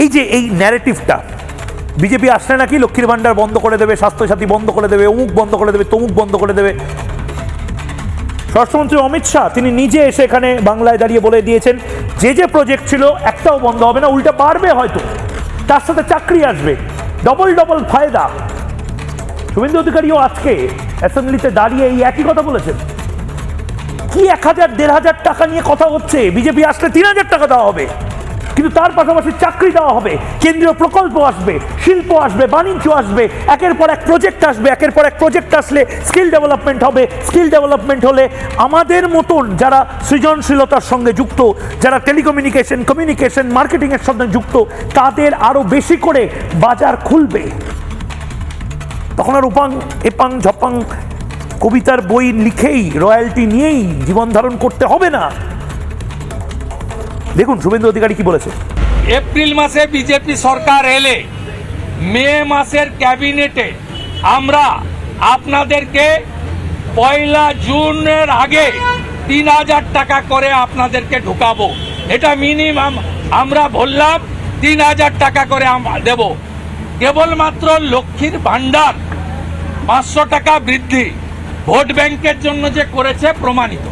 এই ন্যারেটিভটা বিজেপি আসলে নাকি লক্ষ্মীর ভান্ডার বন্ধ করে দেবে, স্বাস্থ্যসাথী বন্ধ করে দেবে, অমুক বন্ধ করে দেবে, তমুক বন্ধ করে দেবে। স্বরাষ্ট্রমন্ত্রী অমিত শাহ তিনি নিজে এসে এখানে বাংলায় দাঁড়িয়ে বলে দিয়েছেন যে প্রজেক্ট ছিল একটাও বন্ধ হবে না, উল্টা বাড়বে, হয়তো তার সাথে চাকরি আসবে, ডবল ডবল ফায়দা। শুভেন্দু অধিকারীও আজকে অ্যাসেম্বলিতে দাঁড়িয়ে এই একই কথা বলেছেন। কি 1000-1500 টাকা নিয়ে কথা হচ্ছে, বিজেপি আসলে 3000 টাকা দেওয়া হবে, কিন্তু তার পাশাপাশি চাকরি দেওয়া হবে, কেন্দ্রীয় প্রকল্প আসবে, শিল্প আসবে, বাণিজ্য আসবে, একের পর এক প্রজেক্ট আসবে, একের পর এক প্রজেক্ট আসলে স্কিল ডেভেলপমেন্ট হবে, স্কিল ডেভেলপমেন্ট হলে আমাদের মতন যারা সৃজনশীলতার সঙ্গে যুক্ত, যারা কমিউনিকেশন মার্কেটিংয়ের সঙ্গে যুক্ত, তাদের আরো বেশি করে বাজার খুলবে। তখন আর উপাং এপাং ঝপাং কবিতার বই লিখেই রয়্যালটি নিয়েই জীবন ধারণ করতে হবে না। দেখুন শুভেন্দু অধিকারী কি বলেছে। এপ্রিল মাসে বিজেপি সরকার এলে মে মাসের ক্যাবিনেটে আমরা আপনাদেরকে 1 জুনের আগে 3000 টাকা করে আপনাদেরকে ঢুকাবো। এটা মিনিমাম আমরা বললাম 3000 টাকা করে দেব। কেবলমাত্র লক্ষ্মীর ভান্ডার 500 টাকা বৃদ্ধি ভোট ব্যাংকের জন্য যে করেছে প্রমাণিত।